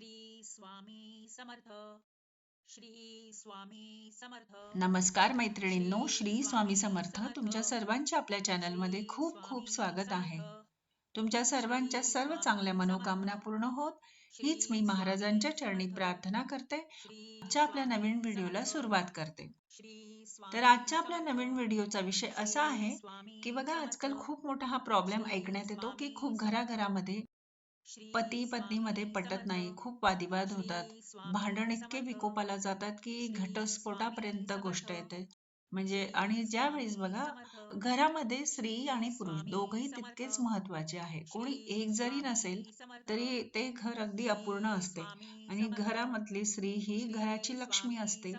श्री स्वामी समर्थ. श्री स्वामी समर्थ. नमस्कार मैत्रिणींनो, श्री स्वामी समर्थ. तुमच्या सर्वांचे आपल्या चॅनलमध्ये खूप खूप स्वागत आहे. तुमच्या सर्वांच्या सर्व चांगल्या मनोकामना पूर्ण होत हीच मी महाराजांच्या चरणी प्रार्थना करते. आजच्या आपल्या नवीन व्हिडिओला सुरुवात करते. तर आजच्या आपल्या नवीन व्हिडिओचा विषय असा आहे की बघा, आजकाल खूप मोठा हा प्रॉब्लेम ऐकण्यात येतो की खूप घराघरामध्ये पती पत्नीमध्ये पटत नाही, खूप वादविवाद होतात, भांडण इतके विकोपाला जातात की घटस्फोटापर्यंत गोष्ट येते. म्हणजे आणि ज्या वेळेस बघा, घरामध्ये स्त्री आणि पुरुष दोघही तितकेच महत्वाचे आहे. कोणी एक जरी नसेल तरी ते घर अगदी अपूर्ण असते. आणि घरामधली स्त्री ही घराची लक्ष्मी असते.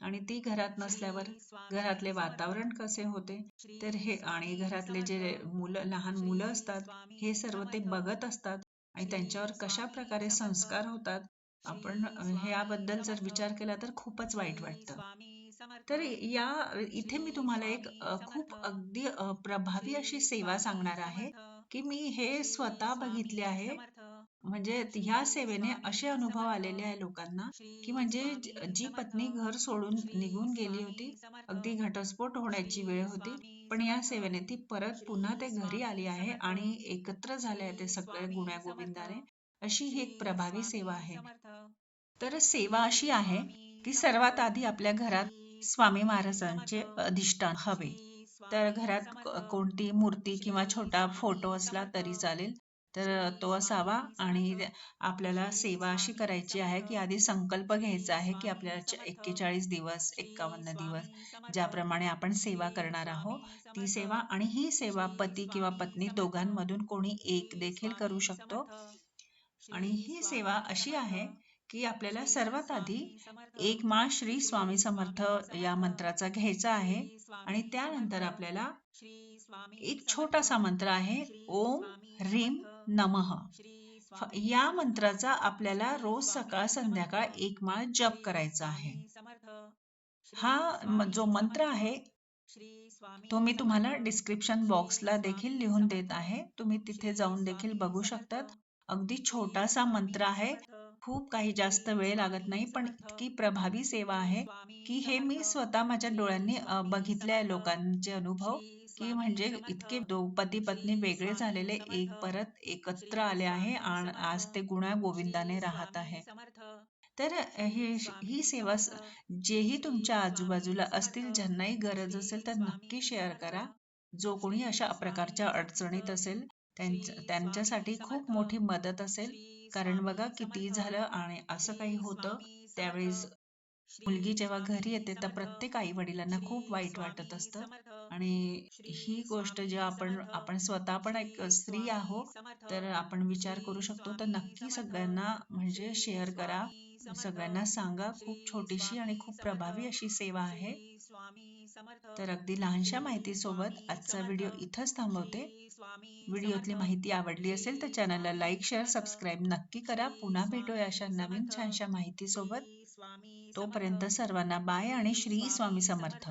आणि ती घरात नसल्यावर घरातले वातावरण कसे होते, तर हे आणि घरातले जे लहान मुलं असतात हे सर्व ते बघत असतात. आणि त्यांच्यावर कशा प्रकारे संस्कार होतात, आपण ह्याबद्दल जर विचार केला तर खूपच वाईट वाटतं. तर इथे मी तुम्हाला एक खूप अगदी प्रभावी अशी सेवा सांगणार आहे की मी हे स्वतः बघितले आहे. म्हणजे ह्या सेवेने असे अनुभव आलेले आहे लोकांना की म्हणजे जी पत्नी घर सोडून निघून गेली होती, अगदी घटस्फोट होण्याची वेळ होती, पण या सेवेने ती परत पुन्हा ते घरी आली आहे आणि एकत्र झाले आहे ते सगळे गुण्यागोविंदाने. अशी ही एक प्रभावी सेवा आहे. तर सेवा अशी आहे की सर्वात आधी आपल्या घरात स्वामी महाराजांचे अधिष्ठान हवे. तर घरात कोणती मूर्ती किंवा छोटा फोटो असला तरी चालेल, तर तो असावा. आणि आपल्याला सेवा अशी करायची आहे की आधी संकल्प घ्यायचा आहे की आपल्याला 41 दिवस 51 दिवस ज्याप्रमाणे आपण सेवा करणार आहोत ती सेवा. आणि ही सेवा पती किंवा पत्नी दोघांमधून कोणी एक देखील करू शकतो. आणि ही सेवा अशी आहे की आपल्याला सर्वात आधी एक माळ श्री स्वामी समर्थ या मंत्राचा घ्यायचा आहे. आणि त्यानंतर आपल्याला एक छोटासा मंत्र आहे, ओम ह्रीम नमः. या मंत्राचा आपल्याला रोज सकाळ संध्याकाळ एक माळ जप करायचा आहे. हा जो मंत्र आहे तो मी तुम्हाला डिस्क्रिप्शन बॉक्सला देखील लिहून देत आहे. तुम्ही तिथे जाऊन देखील बघू शकतात. अगदी छोटासा मंत्र आहे, खूप काही जास्त वेळ लागत नाही, पण इतकी प्रभावी सेवा आहे की हे मी स्वतः माझ्या डोळ्यांनी बघितले आहे लोकांचे अनुभव. की म्हणजे इतके पती पत्नी वेगळे झालेले एक परत एकत्र आले आहे आणि आज ते गुण्या गोविंदाने राहत आहे. तर ही सेवा जेही तुमच्या आजूबाजूला असतील, ज्यांनाही गरज असेल तर नक्की शेअर करा. जो कोणी अशा प्रकारच्या अडचणीत असेल त्यांच्यासाठी खूप मोठी मदत असेल. कारण बघा, किती झालं आणि असं काही होतं त्यावेळेस मुलगी जेव्हा घरी येते तर प्रत्येक आई वडिलांना खूप वाईट वाटत असतं. आणि ही गोष्ट जेव्हा आपण स्वतः पण एक स्त्री आहो तर आपण विचार करू शकतो. तर नक्की सगळ्यांना म्हणजे शेअर करा, सगळ्यांना सांगा. खूप छोटीशी आणि खूप प्रभावी अशी सेवा आहे. तर अगदी लहानशा माहितीसोबत आजचा व्हिडिओ इथंच थांबवते. व्हिडिओतली माहिती आवडली असेल तर चॅनलला लाईक शेअर सबस्क्राईब नक्की करा. पुन्हा भेटूया अशा नवीन छानशा माहितीसोबत. तोपर्यंत सर्वांना बाय आणि श्री स्वामी समर्थ.